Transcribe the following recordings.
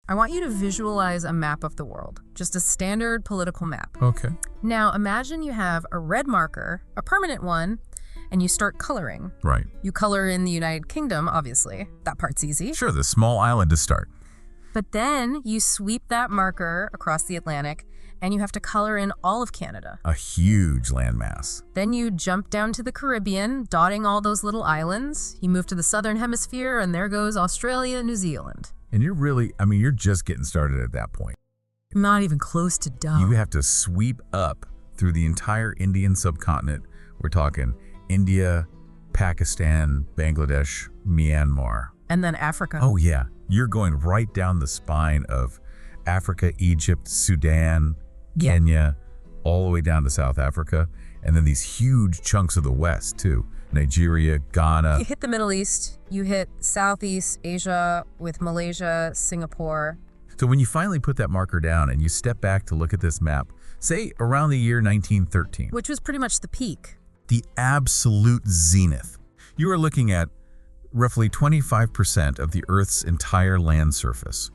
I want you to visualize a map of the world, just a standard political map. Okay. Now imagine you have a red marker, a permanent one, and you start coloring. Right. You color in the United Kingdom, obviously. That part's easy. Sure, the small island to start. But then you sweep that marker across the Atlantic, and you have to color in all of Canada. A huge landmass. Then you jump down to the Caribbean, dotting all those little islands. You move to the southern hemisphere, and there goes Australia, New Zealand. And you're just getting started at that point. Not even close to done. You have to sweep up through the entire Indian subcontinent. We're talking India, Pakistan, Bangladesh, Myanmar. And then Africa. Oh yeah, you're going right down the spine of Africa, Egypt, Sudan, Kenya, all the way down to South Africa. And then these huge chunks of the West too. Nigeria, Ghana. You hit the Middle East, you hit Southeast Asia with Malaysia, Singapore. So when you finally put that marker down and you step back to look at this map, say around the year 1913. Which was pretty much the peak. The absolute zenith. You are looking at roughly 25% of the Earth's entire land surface,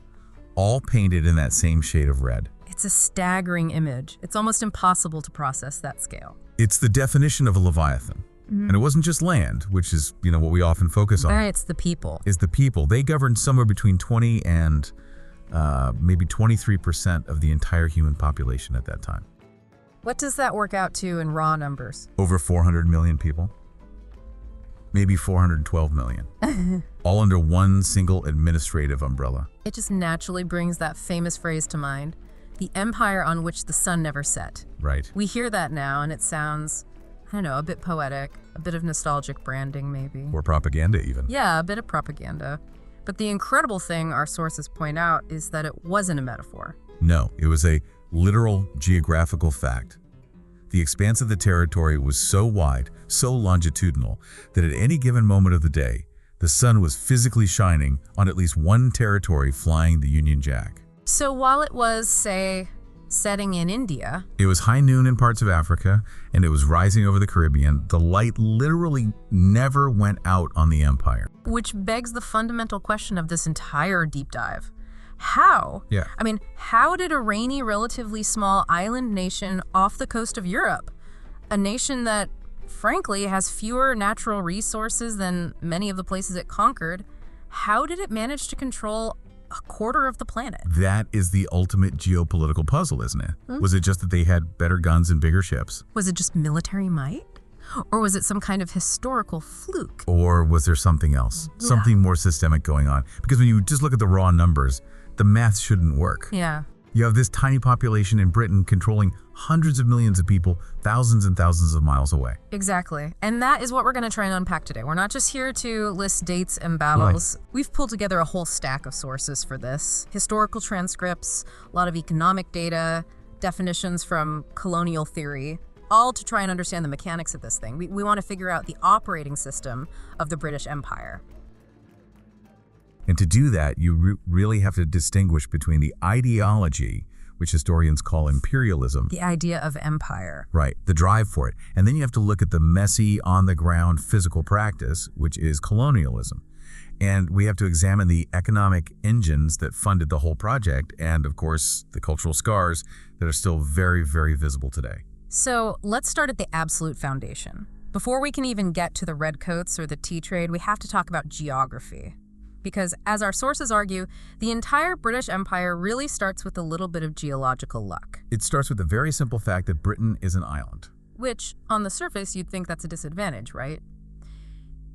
all painted in that same shade of red. It's a staggering image. It's almost impossible to process that scale. It's the definition of a Leviathan. And it wasn't just land, which is, what we often focus on. It's the people. It's the people. They governed somewhere between 20 and maybe 23% of the entire human population at that time. What does that work out to in raw numbers? Over 400 million people. Maybe 412 million. All under one single administrative umbrella. It just naturally brings that famous phrase to mind, the empire on which the sun never set. Right. We hear that now and it sounds, I don't know, a bit poetic, a bit of nostalgic branding maybe. Or propaganda even. Yeah, a bit of propaganda. But the incredible thing our sources point out is that it wasn't a metaphor. No, it was a literal geographical fact. The expanse of the territory was so wide, so longitudinal, that at any given moment of the day, the sun was physically shining on at least one territory flying the Union Jack. So while it was, say, setting in India, it was high noon in parts of Africa, and it was rising over the Caribbean, the light literally never went out on the empire. Which begs the fundamental question of this entire deep dive. How? Yeah. How did a rainy, relatively small island nation off the coast of Europe, a nation that, frankly, has fewer natural resources than many of the places it conquered, how did it manage to control a quarter of the planet? That is the ultimate geopolitical puzzle, isn't it? Was it just that they had better guns and bigger ships? Was it just military might? Or was it some kind of historical fluke? Or was there something else? Yeah. Something more systemic going on? Because when you just look at the raw numbers, the math shouldn't work. Yeah. You have this tiny population in Britain controlling hundreds of millions of people, thousands and thousands of miles away. Exactly. And that is what we're going to try and unpack today. We're not just here to list dates and battles. Right. We've pulled together a whole stack of sources for this. Historical transcripts, a lot of economic data, definitions from colonial theory, all to try and understand the mechanics of this thing. We want to figure out the operating system of the British Empire. And to do that, you really have to distinguish between the ideology, which historians call imperialism. The idea of empire. Right, the drive for it. And then you have to look at the messy, on-the-ground physical practice, which is colonialism. And we have to examine the economic engines that funded the whole project and, of course, the cultural scars that are still very, very visible today. So let's start at the absolute foundation. Before we can even get to the redcoats or the tea trade, we have to talk about geography. Because, as our sources argue, the entire British Empire really starts with a little bit of geological luck. It starts with the very simple fact that Britain is an island. Which, on the surface, you'd think that's a disadvantage, right?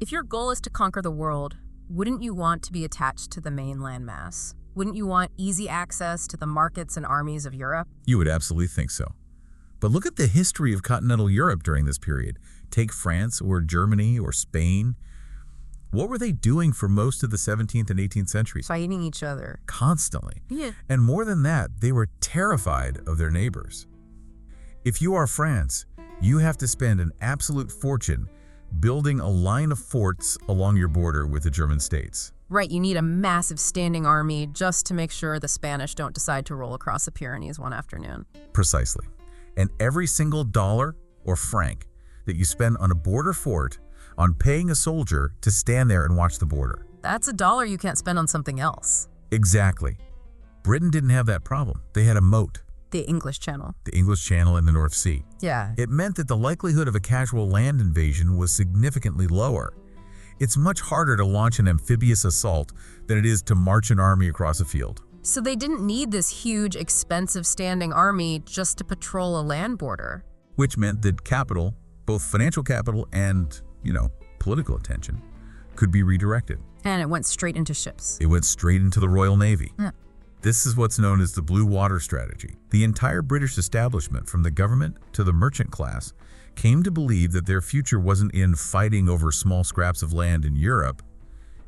If your goal is to conquer the world, wouldn't you want to be attached to the main landmass? Wouldn't you want easy access to the markets and armies of Europe? You would absolutely think so. But look at the history of continental Europe during this period. Take France or Germany or Spain. What were they doing for most of the 17th and 18th centuries? Fighting each other. Constantly. Yeah. And more than that, they were terrified of their neighbors. If you are France, you have to spend an absolute fortune building a line of forts along your border with the German states. Right, you need a massive standing army just to make sure the Spanish don't decide to roll across the Pyrenees one afternoon. Precisely. And every single dollar or franc that you spend on a border fort, on paying a soldier to stand there and watch the border. That's a dollar you can't spend on something else. Exactly. Britain didn't have that problem. They had a moat, The English Channel. the English Channel and the North Sea. Yeah. It meant that the likelihood of a casual land invasion was significantly lower. It's much harder to launch an amphibious assault than it is to march an army across a field. So they didn't need this huge, expensive standing army just to patrol a land border. Which meant that capital, both financial capital and, political attention, could be redirected. And it went straight into ships. It went straight into the Royal Navy. Yeah. This is what's known as the Blue Water Strategy. The entire British establishment, from the government to the merchant class, came to believe that their future wasn't in fighting over small scraps of land in Europe.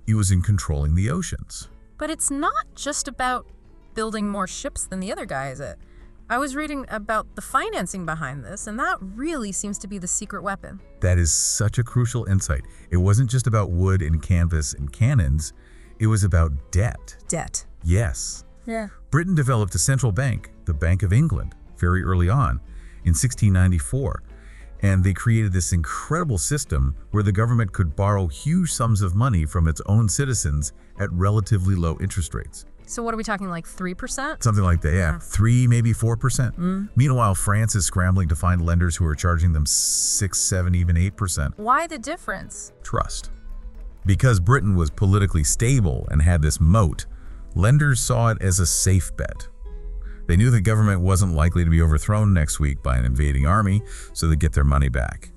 It was in controlling the oceans. But it's not just about building more ships than the other guy, is it? I was reading about the financing behind this, and that really seems to be the secret weapon. That is such a crucial insight. It wasn't just about wood and canvas and cannons. It was about debt. Debt. Yes. Yeah. Britain developed a central bank, the Bank of England, very early on, in 1694. And they created this incredible system where the government could borrow huge sums of money from its own citizens at relatively low interest rates. So what are we talking, like 3%? Something like that, yeah. 3, maybe 4%. Meanwhile, France is scrambling to find lenders who are charging them 6, 7, even 8%. Why the difference? Trust. Because Britain was politically stable and had this moat, lenders saw it as a safe bet. They knew the government wasn't likely to be overthrown next week by an invading army, so they'd get their money back.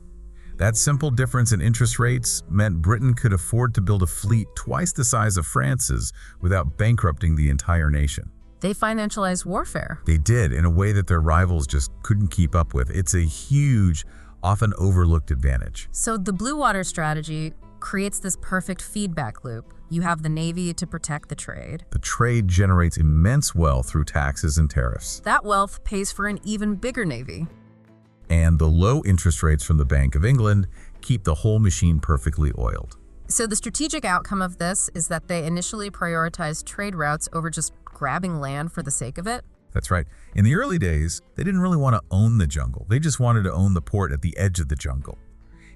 That simple difference in interest rates meant Britain could afford to build a fleet twice the size of France's without bankrupting the entire nation. They financialized warfare. They did, in a way that their rivals just couldn't keep up with. It's a huge, often overlooked advantage. So the Blue Water Strategy creates this perfect feedback loop. You have the Navy to protect the trade. The trade generates immense wealth through taxes and tariffs. That wealth pays for an even bigger Navy. And the low interest rates from the Bank of England keep the whole machine perfectly oiled. So the strategic outcome of this is that they initially prioritized trade routes over just grabbing land for the sake of it. That's right. In the early days, they didn't really want to own the jungle. They just wanted to own the port at the edge of the jungle.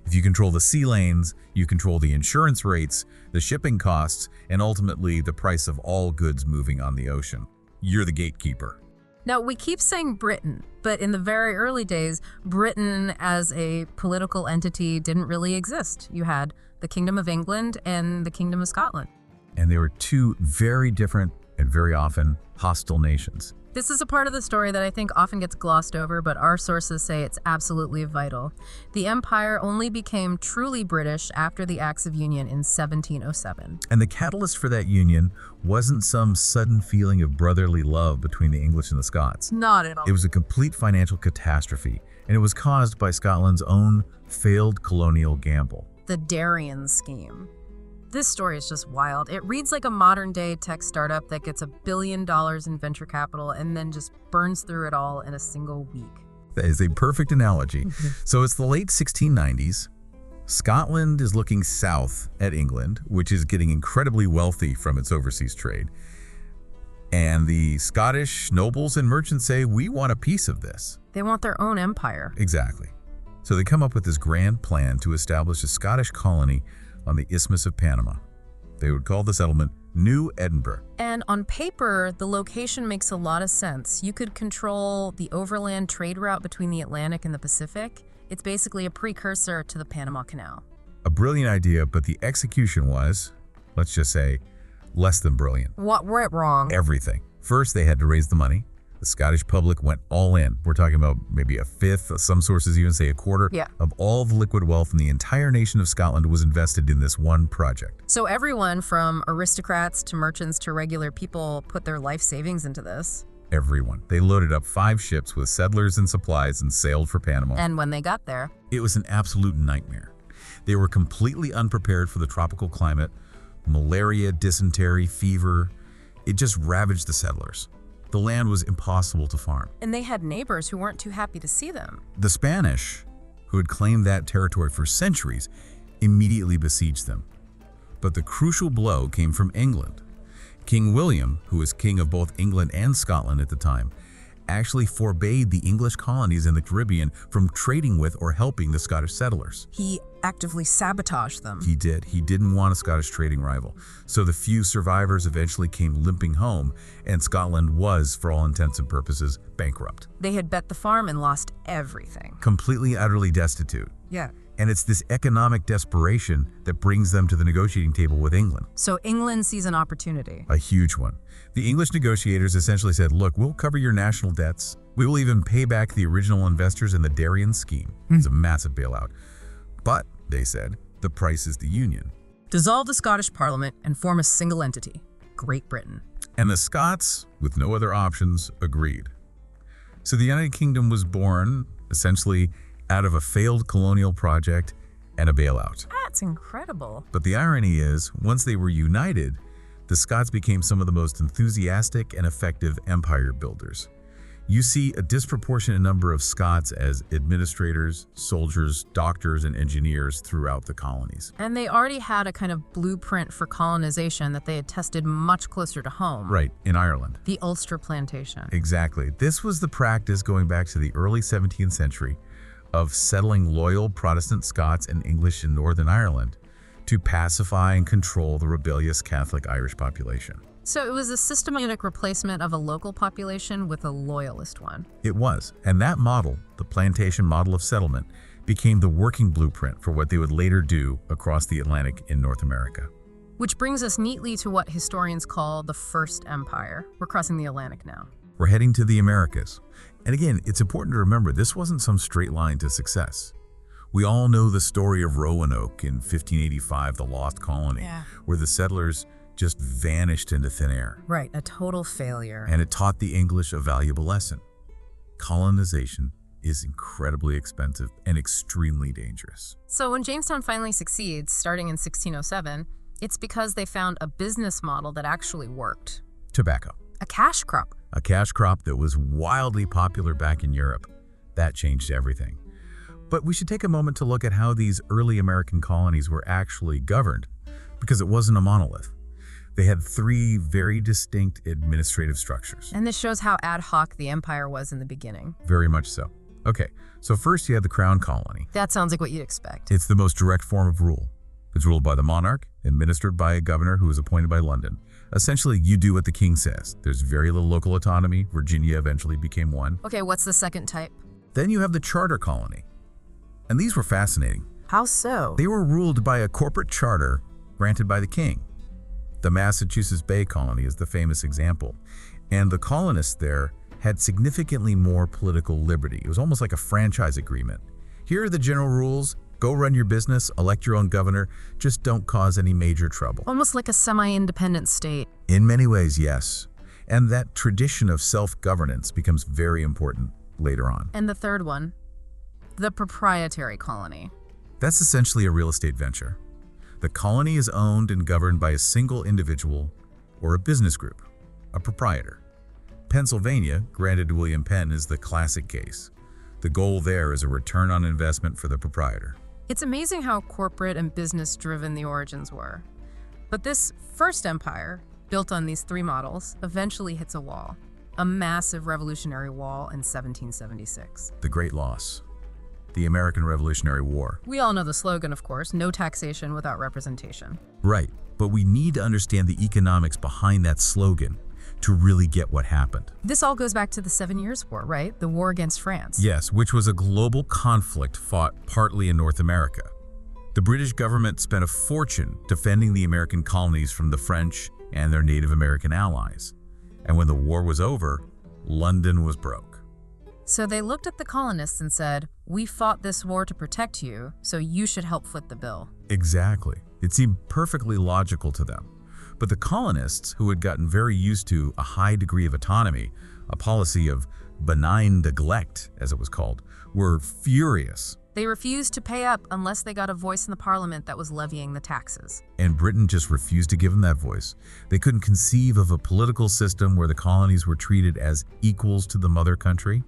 If you control the sea lanes, you control the insurance rates, the shipping costs, and ultimately the price of all goods moving on the ocean. You're the gatekeeper. Now, we keep saying Britain, but in the very early days, Britain as a political entity didn't really exist. You had the Kingdom of England and the Kingdom of Scotland. And they were two very different and very often hostile nations. This is a part of the story that I think often gets glossed over, but our sources say it's absolutely vital. The empire only became truly British after the Acts of Union in 1707. And the catalyst for that union wasn't some sudden feeling of brotherly love between the English and the Scots. Not at all. It was a complete financial catastrophe, and it was caused by Scotland's own failed colonial gamble. The Darien Scheme. This story is just wild. It reads like a modern-day tech startup that gets $1 billion in venture capital and then just burns through it all in a single week. That is a perfect analogy. So it's the late 1690s. Scotland is looking south at England, which is getting incredibly wealthy from its overseas trade. And the Scottish nobles and merchants say, we want a piece of this. They want their own empire. Exactly. So they come up with this grand plan to establish a Scottish colony on the Isthmus of Panama. They would call the settlement New Edinburgh. And on paper, the location makes a lot of sense. You could control the overland trade route between the Atlantic and the Pacific. It's basically a precursor to the Panama Canal. A brilliant idea, but the execution was, let's just say, less than brilliant. What went wrong? Everything. First, they had to raise the money. The Scottish public went all in. We're talking about maybe a fifth, some sources even say a quarter, of all the liquid wealth in the entire nation of Scotland was invested in this one project. So everyone from aristocrats to merchants to regular people put their life savings into this. Everyone. They loaded up 5 ships with settlers and supplies and sailed for Panama. And when they got there, it was an absolute nightmare. They were completely unprepared for the tropical climate. Malaria, dysentery, fever. It just ravaged the settlers. The land was impossible to farm. And they had neighbors who weren't too happy to see them. The Spanish, who had claimed that territory for centuries, immediately besieged them. But the crucial blow came from England. King William, who was king of both England and Scotland at the time, actually forbade the English colonies in the Caribbean from trading with or helping the Scottish settlers. He actively sabotaged them. He did. He didn't want a Scottish trading rival. So the few survivors eventually came limping home, and Scotland was, for all intents and purposes, bankrupt. They had bet the farm and lost everything. Completely, utterly destitute. Yeah. And it's this economic desperation that brings them to the negotiating table with England. So England sees an opportunity. A huge one. The English negotiators essentially said, look, we'll cover your national debts. We will even pay back the original investors in the Darien scheme. It's a massive bailout. But, they said, the price is the Union. Dissolve the Scottish Parliament and form a single entity, Great Britain. And the Scots, with no other options, agreed. So the United Kingdom was born, essentially, out of a failed colonial project and a bailout. That's incredible. But the irony is, once they were united, the Scots became some of the most enthusiastic and effective empire builders. You see a disproportionate number of Scots as administrators, soldiers, doctors, and engineers throughout the colonies. And they already had a kind of blueprint for colonization that they had tested much closer to home. Right, in Ireland. The Ulster Plantation. Exactly. This was the practice going back to the early 17th century of settling loyal Protestant Scots and English in Northern Ireland to pacify and control the rebellious Catholic Irish population. So it was a systematic replacement of a local population with a loyalist one. It was, and that model, the plantation model of settlement, became the working blueprint for what they would later do across the Atlantic in North America. Which brings us neatly to what historians call the First Empire. We're crossing the Atlantic now. We're heading to the Americas. And again, it's important to remember this wasn't some straight line to success. We all know the story of Roanoke in 1585, the lost colony, where the settlers just vanished into thin air. Right, a total failure. And it taught the English a valuable lesson. Colonization is incredibly expensive and extremely dangerous. So when Jamestown finally succeeds, starting in 1607, it's because they found a business model that actually worked. Tobacco. A cash crop. A cash crop that was wildly popular back in Europe. That changed everything. But we should take a moment to look at how these early American colonies were actually governed, because it wasn't a monolith. They had three very distinct administrative structures. And this shows how ad hoc the empire was in the beginning. Very much so. Okay, so first you had the Crown Colony. That sounds like what you'd expect. It's the most direct form of rule. It's ruled by the monarch, administered by a governor who is appointed by London. Essentially, you do what the king says. There's very little local autonomy. Virginia eventually became one. Okay, what's the second type? Then you have the Charter Colony. And these were fascinating. How so? They were ruled by a corporate charter granted by the king. The Massachusetts Bay Colony is the famous example. And the colonists there had significantly more political liberty. It was almost like a franchise agreement. Here are the general rules. Go run your business, elect your own governor, just don't cause any major trouble. Almost like a semi-independent state. In many ways, yes. And that tradition of self-governance becomes very important later on. And the third one, the proprietary colony. That's essentially a real estate venture. The colony is owned and governed by a single individual or a business group, a proprietor. Pennsylvania, granted to William Penn, is the classic case. The goal there is a return on investment for the proprietor. It's amazing how corporate and business-driven the origins were. But this first empire, built on these three models, eventually hits a wall. A massive revolutionary wall in 1776. The Great Loss. The American Revolutionary War. We all know the slogan, of course, no taxation without representation. Right, but we need to understand the economics behind that slogan to really get what happened. This all goes back to the 7 Years' War, right? The war against France. Yes, which was a global conflict fought partly in North America. The British government spent a fortune defending the American colonies from the French and their Native American allies. And when the war was over, London was broke. So they looked at the colonists and said, we fought this war to protect you, so you should help foot the bill. Exactly. It seemed perfectly logical to them. But the colonists, who had gotten very used to a high degree of autonomy, a policy of benign neglect, as it was called, were furious. They refused to pay up unless they got a voice in the parliament that was levying the taxes. And Britain just refused to give them that voice. They couldn't conceive of a political system where the colonies were treated as equals to the mother country.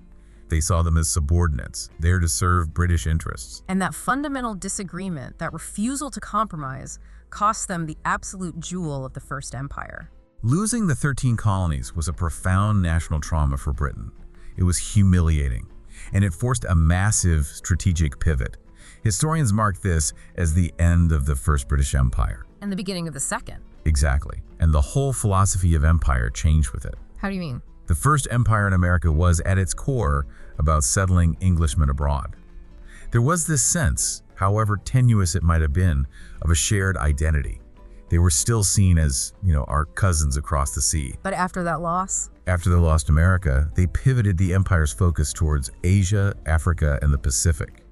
They saw them as subordinates, there to serve British interests. And that fundamental disagreement, that refusal to compromise, cost them the absolute jewel of the First Empire. Losing the 13 colonies was a profound national trauma for Britain. It was humiliating, and it forced a massive strategic pivot. Historians mark this as the end of the First British Empire. And the beginning of the Second. Exactly. And the whole philosophy of empire changed with it. How do you mean? The first empire in America was, at its core, about settling Englishmen abroad. There was this sense, however tenuous it might have been, of a shared identity. They were still seen as, our cousins across the sea. But after that loss? After they lost America, they pivoted the empire's focus towards Asia, Africa, and the Pacific.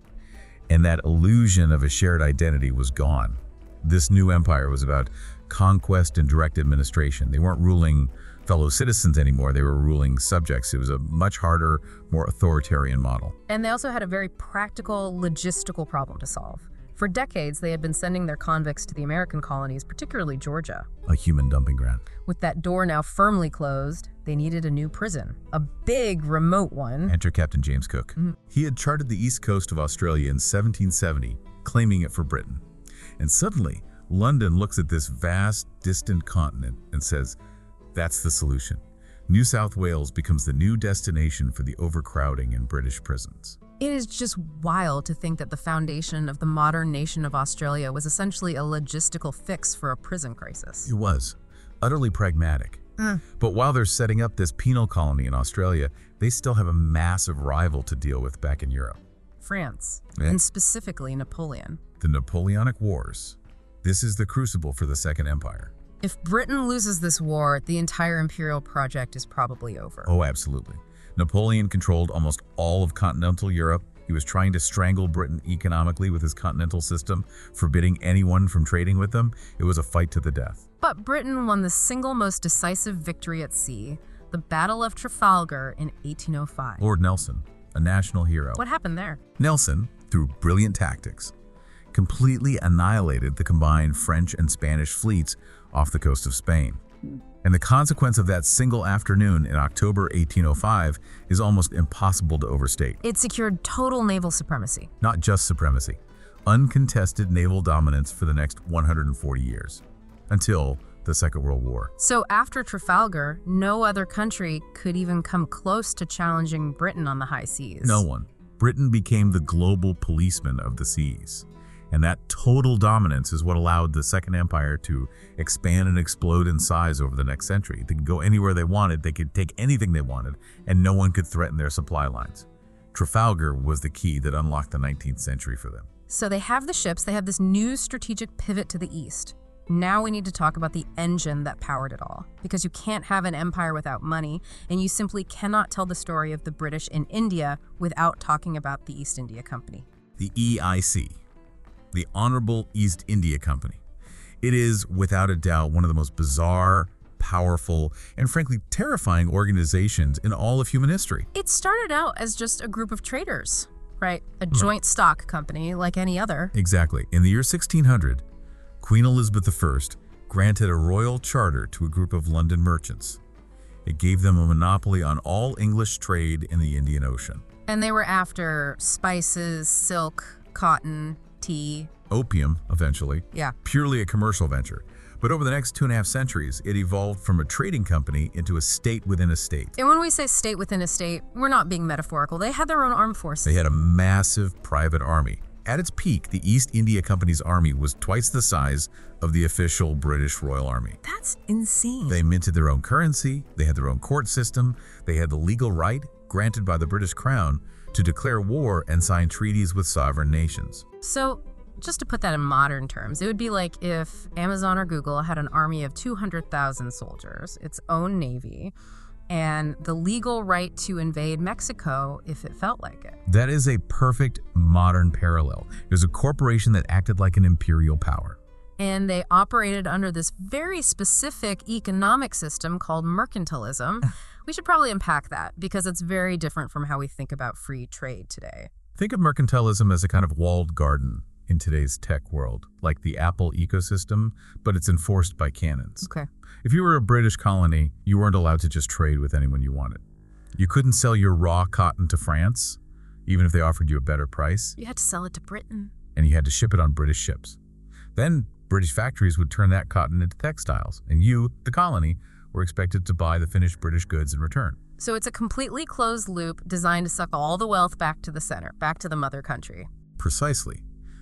And that illusion of a shared identity was gone. This new empire was about conquest and direct administration. They weren't ruling fellow citizens anymore. They were ruling subjects. It was a much harder, more authoritarian model. And they also had a very practical, logistical problem to solve. For decades, they had been sending their convicts to the American colonies, particularly Georgia. A human dumping ground. With that door now firmly closed, they needed a new prison. A big, remote one. Enter Captain James Cook. He had charted the east coast of Australia in 1770, claiming it for Britain. And suddenly, London looks at this vast, distant continent and says, that's the solution. New South Wales becomes the new destination for the overcrowding in British prisons. It is just wild to think that the foundation of the modern nation of Australia was essentially a logistical fix for a prison crisis. It was. Utterly pragmatic. But while they're setting up this penal colony in Australia, they still have a massive rival to deal with back in Europe. France, and specifically Napoleon. The Napoleonic Wars. This is the crucible for the Second Empire. If Britain loses this war, the entire imperial project is probably over. Oh, absolutely. Napoleon controlled almost all of continental Europe. He was trying to strangle Britain economically with his continental system, forbidding anyone from trading with them. It was a fight to the death. But Britain won the single most decisive victory at sea, the Battle of Trafalgar in 1805. Lord Nelson, a national hero. What happened there? Nelson, through brilliant tactics, completely annihilated the combined French and Spanish fleets off the coast of Spain. And the consequence of that single afternoon in October 1805 is almost impossible to overstate. It secured total naval supremacy. Not just supremacy, uncontested naval dominance for the next 140 years, until the Second World War. So after Trafalgar, no other country could even come close to challenging Britain on the high seas. No one. Britain became the global policeman of the seas. And that total dominance is what allowed the Second Empire to expand and explode in size over the next century. They could go anywhere they wanted, they could take anything they wanted, and no one could threaten their supply lines. Trafalgar was the key that unlocked the 19th century for them. So they have the ships, they have this new strategic pivot to the east. Now we need to talk about the engine that powered it all. Because you can't have an empire without money, and you simply cannot tell the story of the British in India without talking about the East India Company. The EIC. The Honorable East India Company. It is, without a doubt, one of the most bizarre, powerful, and frankly terrifying organizations in all of human history. It started out as just a group of traders, right? A joint stock company like any other. Exactly. In the year 1600, Queen Elizabeth I granted a royal charter to a group of London merchants. It gave them a monopoly on all English trade in the Indian Ocean. And they were after spices, silk, cotton, tea. Opium, eventually. Yeah. Purely a commercial venture. But over the next 2.5 centuries, it evolved from a trading company into a state within a state. And when we say state within a state, we're not being metaphorical. They had their own armed forces. They had a massive private army. At its peak, the East India Company's army was twice the size of the official British Royal Army. That's insane. They minted their own currency, they had their own court system, they had the legal right, granted by the British Crown, to declare war and sign treaties with sovereign nations. So, just to put that in modern terms, it would be like if Amazon or Google had an army of 200,000 soldiers, its own navy, and the legal right to invade Mexico if it felt like it. That is a perfect modern parallel. There's a corporation that acted like an imperial power. And they operated under this very specific economic system called mercantilism. We should probably unpack that because it's very different from how we think about free trade today. Think of mercantilism as a kind of walled garden in today's tech world, like the Apple ecosystem, but it's enforced by canons. Okay. If you were a British colony, you weren't allowed to just trade with anyone you wanted. You couldn't sell your raw cotton to France, even if they offered you a better price. You had to sell it to Britain. And you had to ship it on British ships. Then British factories would turn that cotton into textiles, and you, the colony, were expected to buy the finished British goods in return. So it's a completely closed loop designed to suck all the wealth back to the center, back to the mother country. Precisely.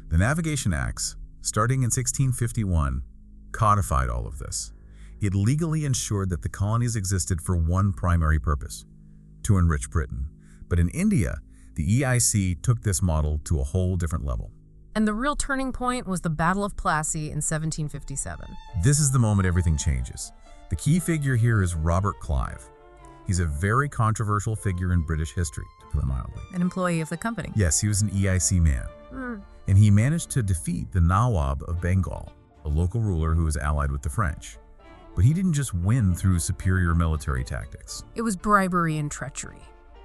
The Navigation Acts, starting in 1651, codified all of this. It legally ensured that the colonies existed for one primary purpose: to enrich Britain. But in India, the EIC took this model to a whole different level. And the real turning point was the Battle of Plassey in 1757. This is the moment everything changes. The key figure here is Robert Clive. He's a very controversial figure in British history, to put it mildly. An employee of the company. Yes, he was an EIC man. And he managed to defeat the Nawab of Bengal, a local ruler who was allied with the French. But he didn't just win through superior military tactics. It was bribery and treachery.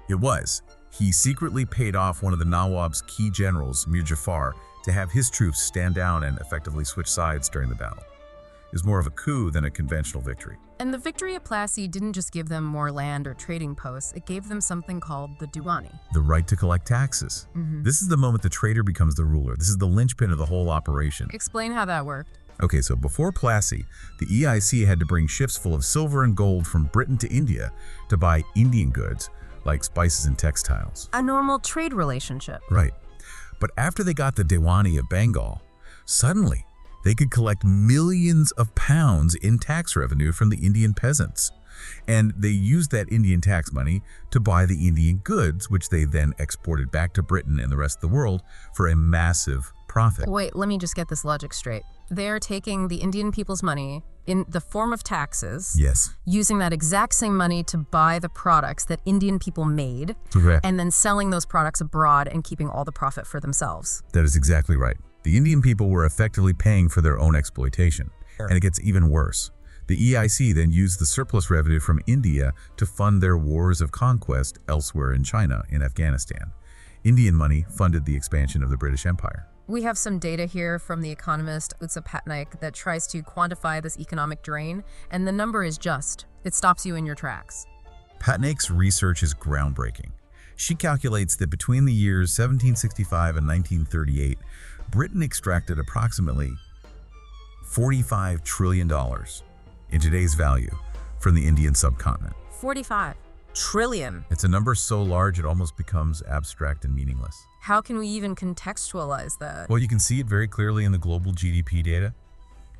It was. He secretly paid off one of the Nawab's key generals, Mir Jafar, to have his troops stand down and effectively switch sides during the battle. It was more of a coup than a conventional victory. And the victory at Plassey didn't just give them more land or trading posts, it gave them something called the Diwani. The right to collect taxes. This is the moment the trader becomes the ruler. This is the linchpin of the whole operation. Explain how that worked. Okay, so before Plassey, the EIC had to bring ships full of silver and gold from Britain to India to buy Indian goods, like spices and textiles. A normal trade relationship. Right. But after they got the Diwani of Bengal, suddenly they could collect millions of pounds in tax revenue from the Indian peasants. And they used that Indian tax money to buy the Indian goods, which they then exported back to Britain and the rest of the world for a massive profit. Wait, let me just get this logic straight. They're taking the Indian people's money in the form of taxes, Yes. using that exact same money to buy the products that Indian people made, Correct. and then selling those products abroad and keeping all the profit for themselves. That is exactly right. The Indian people were effectively paying for their own exploitation. And it gets even worse. The EIC then used the surplus revenue from India to fund their wars of conquest elsewhere in China and Afghanistan. Indian money funded the expansion of the British Empire. We have some data here from the economist Utsa Patnaik that tries to quantify this economic drain, and the number is just. It stops you in your tracks. Patnaik's research is groundbreaking. She calculates that between the years 1765 and 1938, Britain extracted approximately $45 trillion in today's value from the Indian subcontinent. 45 trillion. It's a number so large it almost becomes abstract and meaningless. How can we even contextualize that? Well, you can see it very clearly in the global GDP data.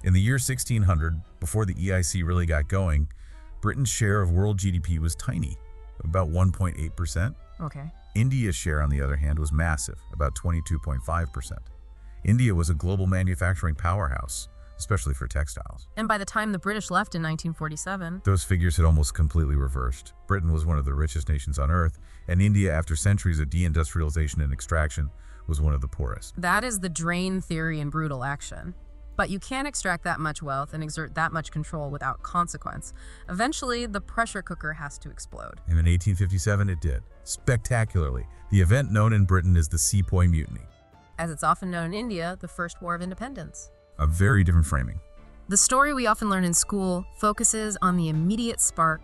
In the year 1600, before the EIC really got going, Britain's share of world GDP was tiny, about 1.8%. Okay. India's share, on the other hand, was massive, about 22.5%. India was a global manufacturing powerhouse, especially for textiles. And by the time the British left in 1947, Those figures had almost completely reversed. Britain was one of the richest nations on earth, and India, after centuries of deindustrialization and extraction, was one of the poorest. that is the drain theory in brutal action. But you can't extract that much wealth and exert that much control without consequence. Eventually, the pressure cooker has to explode. And in 1857, it did. Spectacularly. The event known in Britain as the Sepoy Mutiny. As it's often known in India, the First War of Independence. A very different framing. The story we often learn in school focuses on the immediate spark,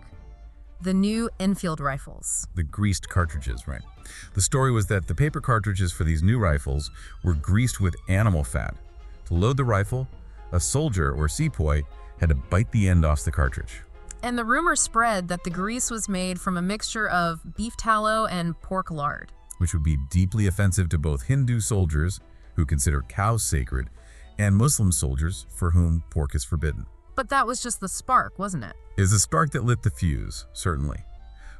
the new Enfield rifles. The greased cartridges, right? The story was that the paper cartridges for these new rifles were greased with animal fat. To load the rifle, a soldier or sepoy had to bite the end off the cartridge. And the rumor spread that the grease was made from a mixture of beef tallow and pork lard. Which would be deeply offensive to both Hindu soldiers, who consider cows sacred, and Muslim soldiers, for whom pork is forbidden. But that was just the spark, wasn't it? It is the spark that lit the fuse, certainly.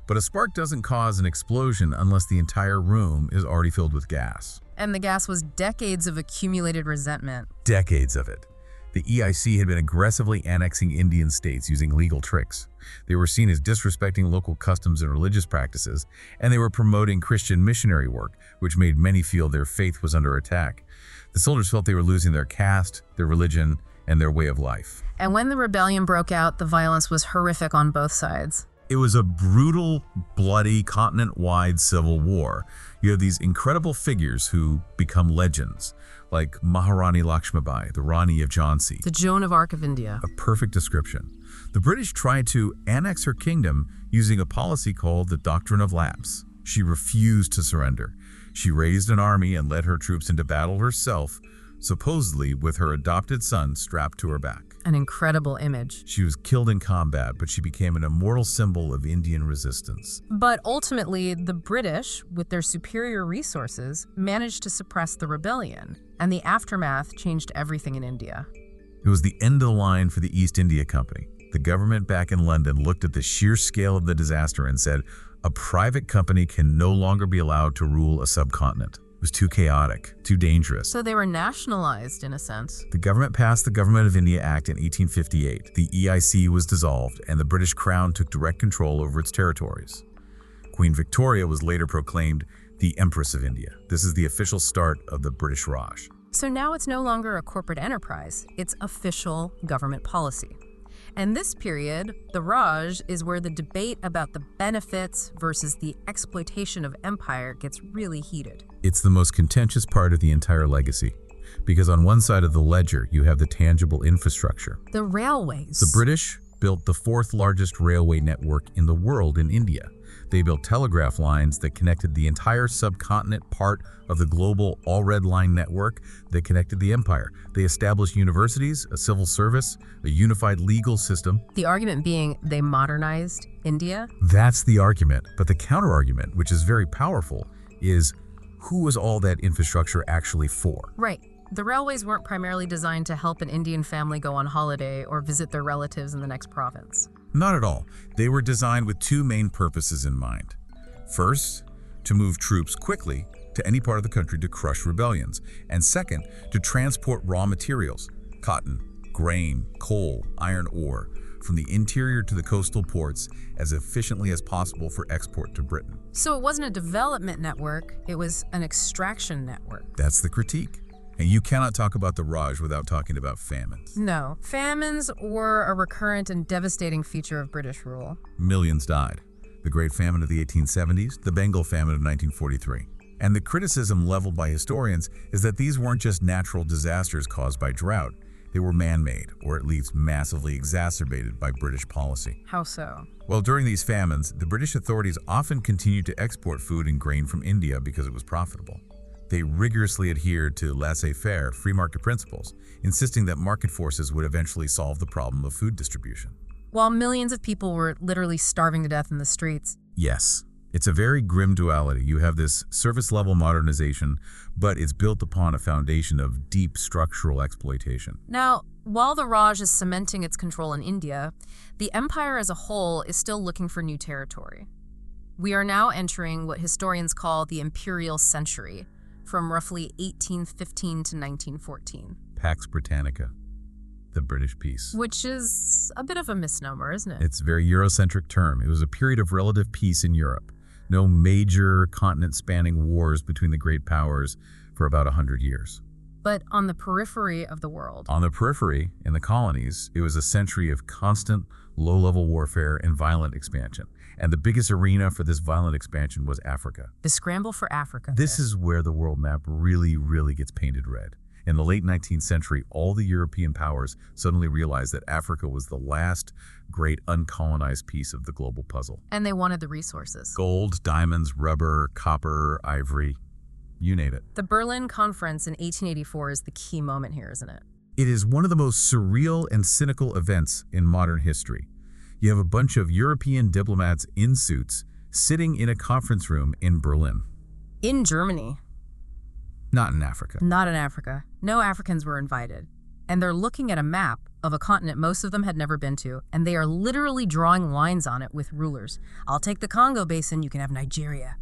But a spark doesn't cause an explosion unless the entire room is already filled with gas. And the gas was decades of accumulated resentment. Decades of it. The EIC had been aggressively annexing Indian states using legal tricks. They were seen as disrespecting local customs and religious practices, and they were promoting Christian missionary work, which made many feel their faith was under attack. The soldiers felt they were losing their caste, their religion, and their way of life. And when the rebellion broke out, the violence was horrific on both sides. It was a brutal, bloody, continent-wide civil war. You have these incredible figures who become legends, like Maharani Lakshmibai, the Rani of Jhansi. The Joan of Arc of India. A perfect description. The British tried to annex her kingdom using a policy called the Doctrine of Lapse. She refused to surrender. She raised an army and led her troops into battle herself, supposedly with her adopted son strapped to her back. an incredible image. She was killed in combat, but she became an immortal symbol of Indian resistance. But ultimately, the British, with their superior resources, managed to suppress the rebellion, and the aftermath changed everything in India. It was the end of the line for the East India Company. The government back in London looked at the sheer scale of the disaster and said, a private company can no longer be allowed to rule a subcontinent. It was too chaotic, too dangerous. So they were nationalized, in a sense. The government passed the Government of India Act in 1858. The EIC was dissolved, and the British Crown took direct control over its territories. Queen Victoria was later proclaimed the Empress of India. This is the official start of the British Raj. So now it's no longer a corporate enterprise, it's official government policy. And this period, the Raj, is where the debate about the benefits versus the exploitation of empire gets really heated. It's the most contentious part of the entire legacy, because on one side of the ledger, you have the tangible infrastructure. The railways. The British built the fourth largest railway network in the world in India. They built telegraph lines that connected the entire subcontinent, part of the global all-red line network that connected the empire. They established universities, a civil service, a unified legal system. The argument being they modernized India? That's the argument. But the counter-argument, which is very powerful, is who was all that infrastructure actually for? Right. The railways weren't primarily designed to help an Indian family go on holiday or visit their relatives in the next province. Not at all. They were designed with two main purposes in mind. First, to move troops quickly to any part of the country to crush rebellions. And second, to transport raw materials, cotton, grain, coal, iron ore, from the interior to the coastal ports as efficiently as possible for export to Britain. So it wasn't a development network, it was an extraction network. That's the critique. And you cannot talk about the Raj without talking about famines. No, famines were a recurrent and devastating feature of British rule. Millions died. The Great Famine of the 1870s, the Bengal Famine of 1943. And the criticism leveled by historians is that these weren't just natural disasters caused by drought. They were man-made, or at least massively exacerbated by British policy. How so? Well, during these famines, the British authorities often continued to export food and grain from India because it was profitable. They rigorously adhered to laissez-faire, free market principles, insisting that market forces would eventually solve the problem of food distribution. While millions of people were literally starving to death in the streets. Yes, it's a very grim duality. You have this service-level modernization, but it's built upon a foundation of deep structural exploitation. Now, while the Raj is cementing its control in India, the empire as a whole is still looking for new territory. We are now entering what historians call the imperial century, from roughly 1815 to 1914. Pax Britannica, the British peace. Which is a bit of a misnomer, isn't it? It's a very Eurocentric term. It was a period of relative peace in Europe. No major continent-spanning wars between the great powers for about 100 years. But on the periphery of the world. On the periphery, in the colonies, it was a century of constant, low-level warfare and violent expansion. And the biggest arena for this violent expansion was Africa. The scramble for Africa. This is where the world map really gets painted red. In the late 19th century, all the European powers suddenly realized that Africa was the last great uncolonized piece of the global puzzle. And they wanted the resources. Gold, diamonds, rubber, copper, ivory, you name it. The Berlin Conference in 1884 is the key moment here, isn't it? It is one of the most surreal and cynical events in modern history. You have a bunch of European diplomats in suits sitting in a conference room in Berlin. In Germany. Not in Africa. Not in Africa. No Africans were invited. And they're looking at a map of a continent most of them had never been to, and they are literally drawing lines on it with rulers. I'll take the Congo Basin, you can have Nigeria.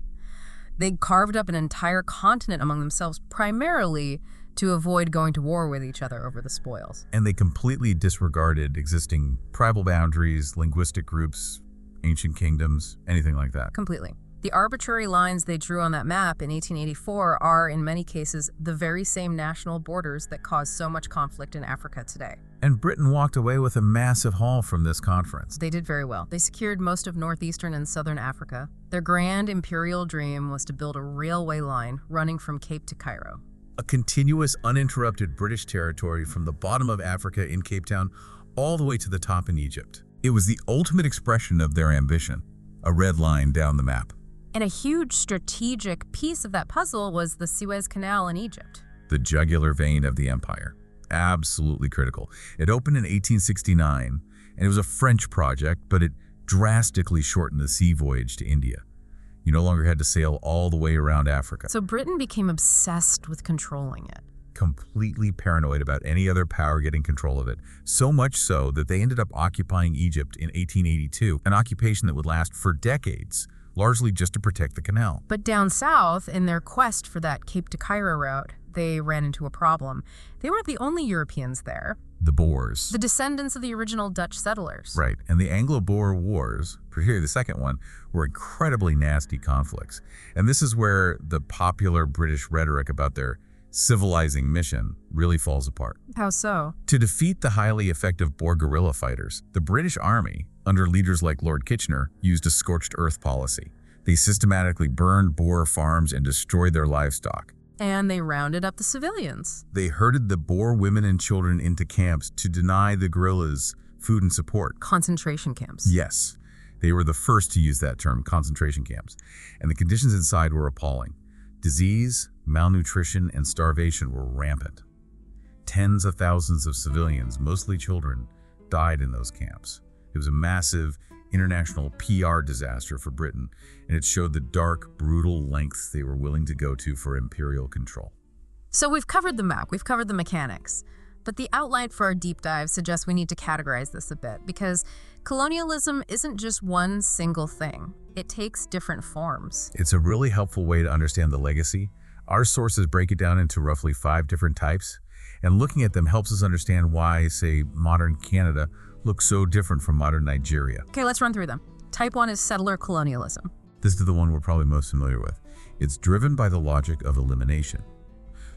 They carved up an entire continent among themselves, primarily to avoid going to war with each other over the spoils. And they completely disregarded existing tribal boundaries, linguistic groups, ancient kingdoms, anything like that. Completely. The arbitrary lines they drew on that map in 1884 are, in many cases, the very same national borders that cause so much conflict in Africa today. And Britain walked away with a massive haul from this conference. They did very well. They secured most of northeastern and southern Africa. Their grand imperial dream was to build a railway line running from Cape to Cairo. A continuous, uninterrupted British territory from the bottom of Africa in Cape Town all the way to the top in Egypt. It was the ultimate expression of their ambition, a red line down the map. And a huge strategic piece of that puzzle was the Suez Canal in Egypt. The jugular vein of the empire. Absolutely critical. It opened in 1869, and it was a French project, but it drastically shortened the sea voyage to India. You no longer had to sail all the way around Africa. So Britain became obsessed with controlling it. Completely paranoid about any other power getting control of it. So much so that they ended up occupying Egypt in 1882, an occupation that would last for decades, largely just to protect the canal. But down south, in their quest for that Cape to Cairo route, they ran into a problem. They weren't the only Europeans there. The Boers. The descendants of the original Dutch settlers. Right, and the Anglo-Boer Wars, particularly the second one, were incredibly nasty conflicts. And this is where the popular British rhetoric about their civilizing mission really falls apart. How so? To defeat the highly effective Boer guerrilla fighters, the British Army, under leaders like Lord Kitchener, used a scorched earth policy. They systematically burned Boer farms and destroyed their livestock. And they rounded up the civilians. They herded the Boer women and children into camps to deny the guerrillas food and support. Concentration camps. Yes, they were the first to use that term, concentration camps. And the conditions inside were appalling. Disease, malnutrition, and starvation were rampant. Tens of thousands of civilians, mostly children, died in those camps. It was a massive international PR disaster for Britain, and it showed the dark, brutal lengths they were willing to go to for imperial control. So we've covered the map, we've covered the mechanics, but the outline for our deep dive suggests we need to categorize this a bit, because colonialism isn't just one single thing. It takes different forms. It's a really helpful way to understand the legacy. Our sources break it down into roughly 5 different types, and looking at them helps us understand why, say, modern Canada looks so different from modern Nigeria. Okay, let's run through them. Type 1 is settler colonialism. This is the one we're probably most familiar with. It's driven by the logic of elimination.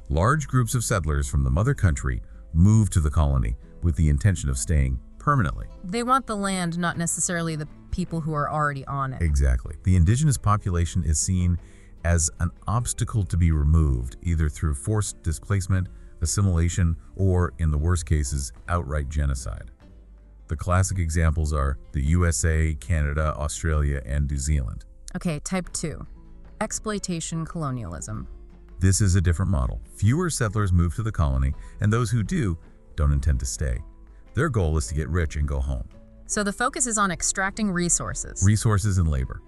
Large groups of settlers from the mother country move to the colony with the intention of staying permanently. They want the land, not necessarily the people who are already on it. Exactly. The indigenous population is seen as an obstacle to be removed, either through forced displacement, assimilation, or, in the worst cases, outright genocide. The classic examples are the USA, Canada, Australia, and New Zealand. Okay, type 2, exploitation colonialism. This is a different model. Fewer settlers move to the colony, and those who do don't intend to stay. Their goal is to get rich and go home. So the focus is on extracting resources. Resources and labor.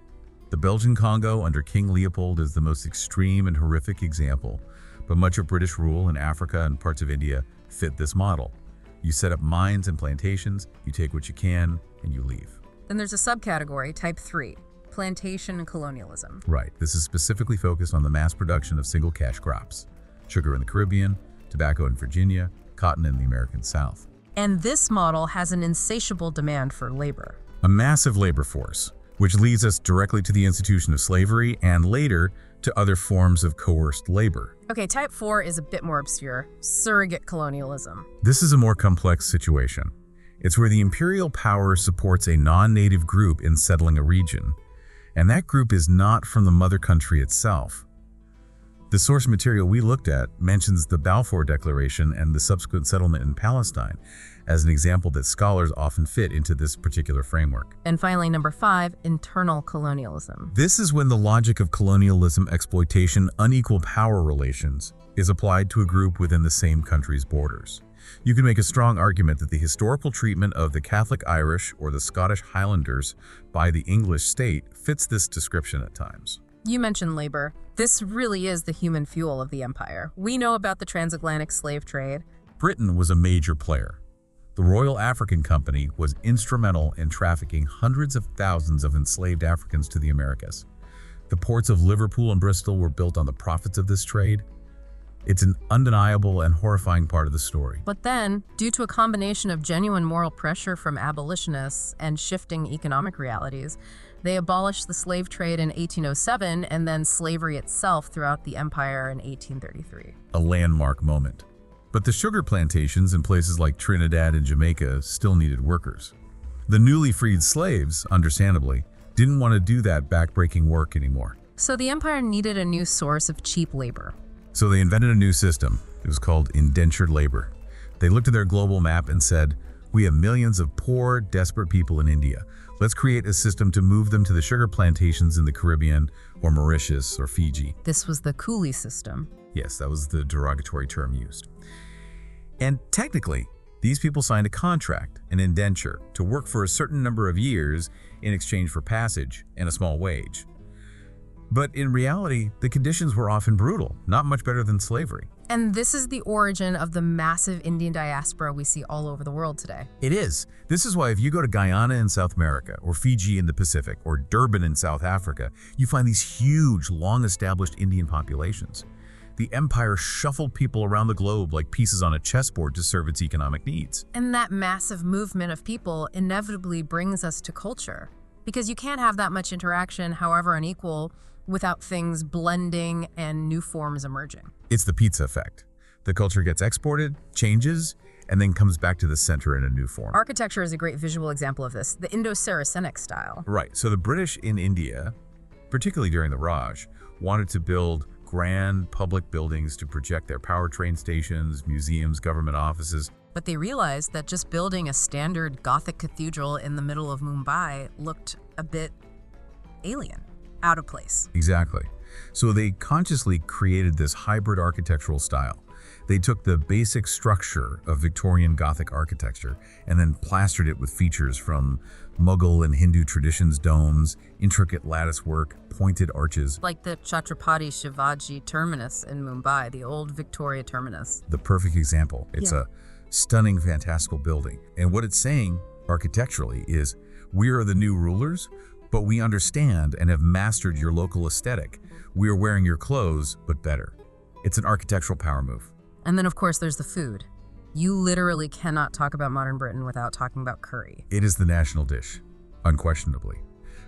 The Belgian Congo under King Leopold is the most extreme and horrific example, but much of British rule in Africa and parts of India fit this model. You set up mines and plantations, you take what you can, and you leave. Then there's a subcategory, type 3, plantation and colonialism. Right. This is specifically focused on the mass production of single cash crops. Sugar in the Caribbean, tobacco in Virginia, cotton in the American South. And this model has an insatiable demand for labor. A massive labor force, which leads us directly to the institution of slavery and later to other forms of coerced labor. Okay, type 4 is a bit more obscure, surrogate colonialism. This is a more complex situation. It's where the imperial power supports a non-native group in settling a region, and that group is not from the mother country itself. The source material we looked at mentions the Balfour Declaration and the subsequent settlement in Palestine as an example that scholars often fit into this particular framework. And finally, number 5, internal colonialism. This is when the logic of colonialism, exploitation, unequal power relations is applied to a group within the same country's borders. You can make a strong argument that the historical treatment of the Catholic Irish or the Scottish Highlanders by the English state fits this description at times. You mentioned labor. This really is the human fuel of the empire. We know about the transatlantic slave trade. Britain was a major player. The Royal African Company was instrumental in trafficking hundreds of thousands of enslaved Africans to the Americas. The ports of Liverpool and Bristol were built on the profits of this trade. It's an undeniable and horrifying part of the story. But then, due to a combination of genuine moral pressure from abolitionists and shifting economic realities, they abolished the slave trade in 1807 and then slavery itself throughout the empire in 1833. A landmark moment. But the sugar plantations in places like Trinidad and Jamaica still needed workers. The newly freed slaves, understandably, didn't want to do that backbreaking work anymore. So the empire needed a new source of cheap labor. So they invented a new system. It was called indentured labor. They looked at their global map and said, "We have millions of poor, desperate people in India. Let's create a system to move them to the sugar plantations in the Caribbean or Mauritius or Fiji." This was the coolie system. Yes, that was the derogatory term used. And technically, these people signed a contract, an indenture, to work for a certain number of years in exchange for passage and a small wage. But in reality, the conditions were often brutal, not much better than slavery. And this is the origin of the massive Indian diaspora we see all over the world today. It is. This is why if you go to Guyana in South America, or Fiji in the Pacific, or Durban in South Africa, you find these huge, long-established Indian populations. The empire shuffled people around the globe like pieces on a chessboard to serve its economic needs. And that massive movement of people inevitably brings us to culture. Because you can't have that much interaction, however unequal, without things blending and new forms emerging. It's the pizza effect. The culture gets exported, changes, and then comes back to the center in a new form. Architecture is a great visual example of this, the Indo-Saracenic style. Right, so the British in India, particularly during the Raj, wanted to build grand public buildings to project their power train stations, museums, government offices. But they realized that just building a standard Gothic cathedral in the middle of Mumbai looked a bit alien, out of place. Exactly. So they consciously created this hybrid architectural style. They took the basic structure of Victorian Gothic architecture and then plastered it with features from Mughal and Hindu traditions, domes, intricate lattice work, pointed arches. Like the Chhatrapati Shivaji terminus in Mumbai, the old Victoria terminus. The perfect example. It's a stunning, fantastical building. And what it's saying architecturally is, we are the new rulers, but we understand and have mastered your local aesthetic. We are wearing your clothes, but better. It's an architectural power move. And then, of course, there's the food. You literally cannot talk about modern Britain without talking about curry. It is the national dish, unquestionably.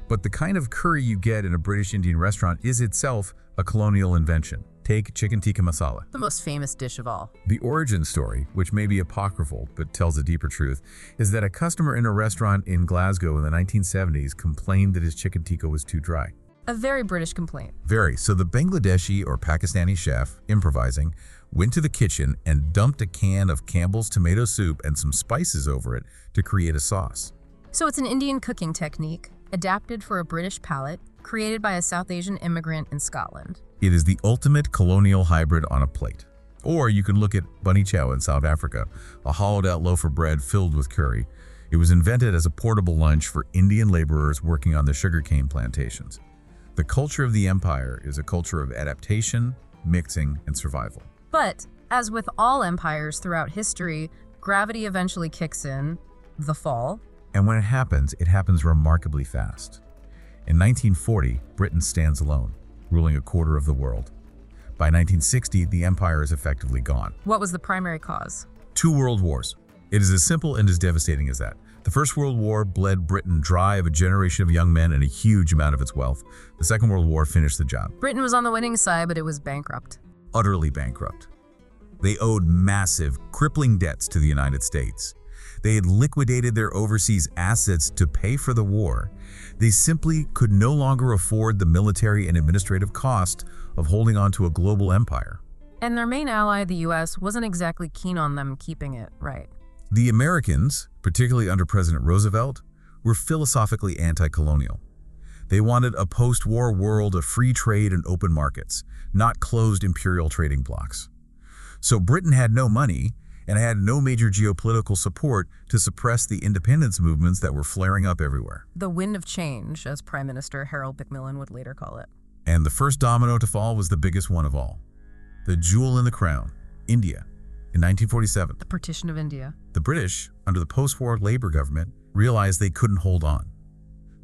But the kind of curry you get in a British Indian restaurant is itself a colonial invention. Take chicken tikka masala. The most famous dish of all. The origin story, which may be apocryphal but tells a deeper truth, is that a customer in a restaurant in Glasgow in the 1970s complained that his chicken tikka was too dry. A very British complaint. Very. So the Bangladeshi or Pakistani chef, improvising, went to the kitchen and dumped a can of Campbell's tomato soup and some spices over it to create a sauce. So it's an Indian cooking technique, adapted for a British palate, created by a South Asian immigrant in Scotland. It is the ultimate colonial hybrid on a plate. Or you can look at bunny chow in South Africa, a hollowed-out loaf of bread filled with curry. It was invented as a portable lunch for Indian laborers working on the sugarcane plantations. The culture of the empire is a culture of adaptation, mixing, and survival. But, as with all empires throughout history, gravity eventually kicks in, the fall. And when it happens remarkably fast. In 1940, Britain stands alone, ruling a quarter of the world. By 1960, the empire is effectively gone. What was the primary cause? 2 world wars. It is as simple and as devastating as that. The First World War bled Britain dry of a generation of young men and a huge amount of its wealth. The Second World War finished the job. Britain was on the winning side, but it was bankrupt. Utterly bankrupt. They owed massive, crippling debts to the United States. They had liquidated their overseas assets to pay for the war. They simply could no longer afford the military and administrative cost of holding on to a global empire. And their main ally, the US, wasn't exactly keen on them keeping it right. The Americans, particularly under President Roosevelt, were philosophically anti-colonial. They wanted a post-war world of free trade and open markets, not closed imperial trading blocs. So Britain had no money and had no major geopolitical support to suppress the independence movements that were flaring up everywhere. The wind of change, as Prime Minister Harold Macmillan would later call it. And the first domino to fall was the biggest one of all. The jewel in the crown, India, in 1947. The partition of India. The British, under the post-war Labour government, realized they couldn't hold on.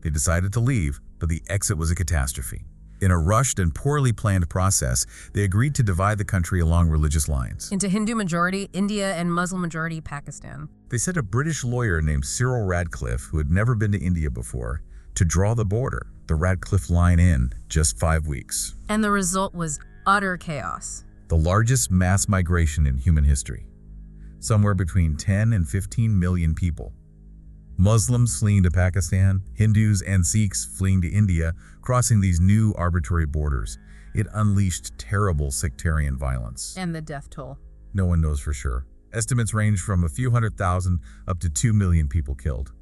They decided to leave, but the exit was a catastrophe. In a rushed and poorly planned process, they agreed to divide the country along religious lines. Into Hindu-majority India and Muslim-majority Pakistan. They sent a British lawyer named Cyril Radcliffe, who had never been to India before, to draw the border, the Radcliffe Line, in just 5 weeks. And the result was utter chaos. The largest mass migration in human history. Somewhere between 10 and 15 million people. Muslims fleeing to Pakistan, Hindus and Sikhs fleeing to India, crossing these new arbitrary borders. It unleashed terrible sectarian violence. And the death toll. No one knows for sure. Estimates range from a few 100,000 up to 2 million people killed.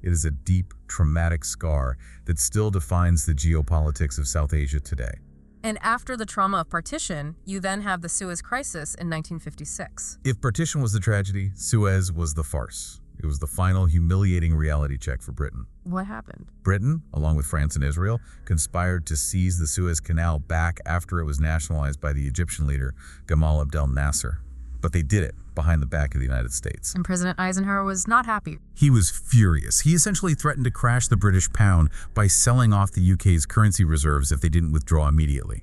It is a deep, traumatic scar that still defines the geopolitics of South Asia today. And after the trauma of partition, you then have the Suez Crisis in 1956. If partition was the tragedy, Suez was the farce. It was the final humiliating reality check for Britain. What happened? Britain, along with France and Israel, conspired to seize the Suez Canal back after it was nationalized by the Egyptian leader Gamal Abdel Nasser. But they did it behind the back of the United States. And President Eisenhower was not happy. He was furious. He essentially threatened to crash the British pound by selling off the UK's currency reserves if they didn't withdraw immediately.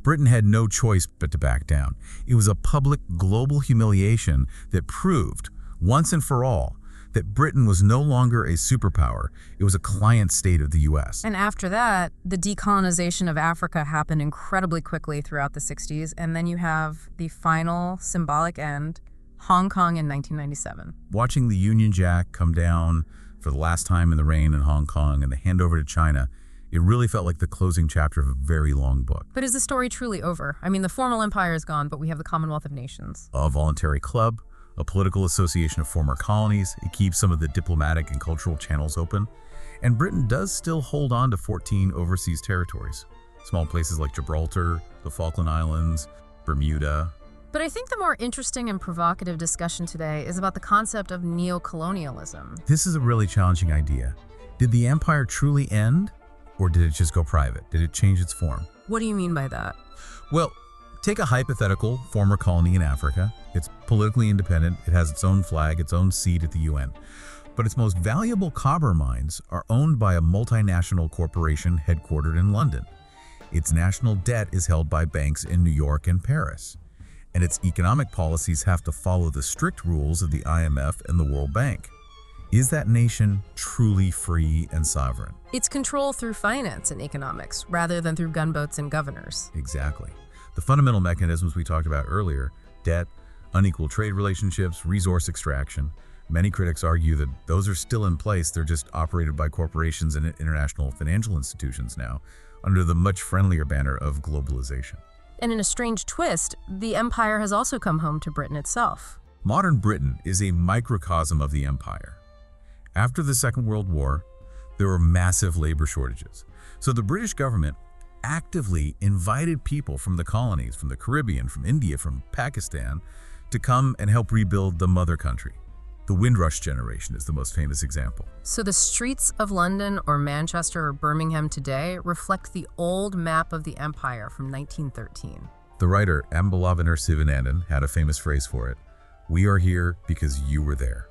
Britain had no choice but to back down. It was a public global humiliation that proved, once and for all, that Britain was no longer a superpower. It was a client state of the U.S. And after that, the decolonization of Africa happened incredibly quickly throughout the 60s, and then you have the final symbolic end, Hong Kong in 1997. Watching the Union Jack come down for the last time in the rain in Hong Kong and the handover to China, it really felt like the closing chapter of a very long book. But is the story truly over? I mean, the formal empire is gone, but we have the Commonwealth of Nations. A voluntary club, a political association of former colonies. It keeps some of the diplomatic and cultural channels open. And Britain does still hold on to 14 overseas territories. Small places like Gibraltar, the Falkland Islands, Bermuda. But I think the more interesting and provocative discussion today is about the concept of neocolonialism. This is a really challenging idea. Did the empire truly end, or did it just go private? Did it change its form? What do you mean by that? Well, take a hypothetical former colony in Africa. It's politically independent. It has its own flag, its own seat at the UN. But its most valuable copper mines are owned by a multinational corporation headquartered in London. Its national debt is held by banks in New York and Paris. And its economic policies have to follow the strict rules of the IMF and the World Bank. Is that nation truly free and sovereign? It's control through finance and economics, rather than through gunboats and governors. Exactly. The fundamental mechanisms we talked about earlier, debt, unequal trade relationships, resource extraction, many critics argue that those are still in place. They're just operated by corporations and international financial institutions now, under the much friendlier banner of globalization. And in a strange twist, the empire has also come home to Britain itself. Modern Britain is a microcosm of the empire. After the Second World War, there were massive labor shortages. So the British government actively invited people from the colonies, from the Caribbean, from India, from Pakistan, to come and help rebuild the mother country. The Windrush generation is the most famous example. So the streets of London or Manchester or Birmingham today reflect the old map of the empire from 1913. The writer Ambalavanur Sivanandan had a famous phrase for it: "We are here because you were there."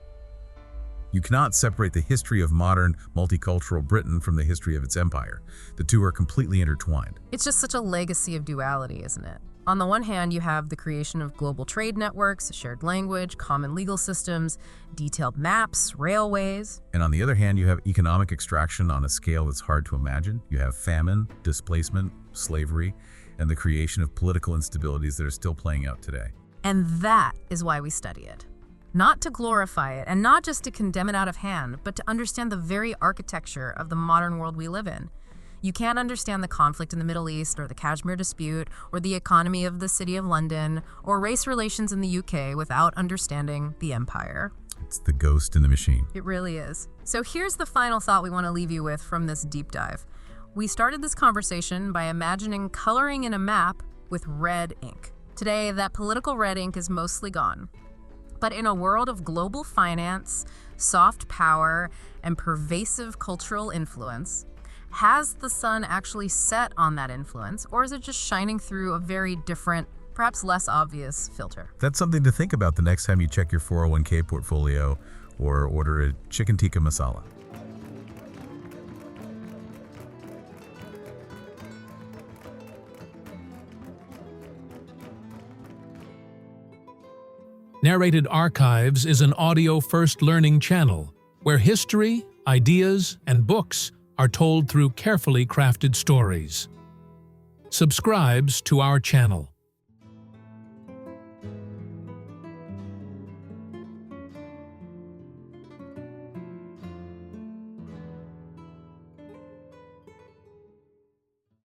You cannot separate the history of modern, multicultural Britain from the history of its empire. The two are completely intertwined. It's just such a legacy of duality, isn't it? On the one hand, you have the creation of global trade networks, shared language, common legal systems, detailed maps, railways. And on the other hand, you have economic extraction on a scale that's hard to imagine. You have famine, displacement, slavery, and the creation of political instabilities that are still playing out today. And that is why we study it. Not to glorify it, and not just to condemn it out of hand, but to understand the very architecture of the modern world we live in. You can't understand the conflict in the Middle East, or the Kashmir dispute, or the economy of the City of London, or race relations in the UK without understanding the empire. It's the ghost in the machine. It really is. So here's the final thought we want to leave you with from this deep dive. We started this conversation by imagining coloring in a map with red ink. Today, that political red ink is mostly gone. But in a world of global finance, soft power, and pervasive cultural influence, has the sun actually set on that influence, or is it just shining through a very different, perhaps less obvious filter? That's something to think about the next time you check your 401k portfolio or order a chicken tikka masala. Narrated Archives is an audio-first learning channel where history, ideas, and books are told through carefully crafted stories. Subscribe to our channel.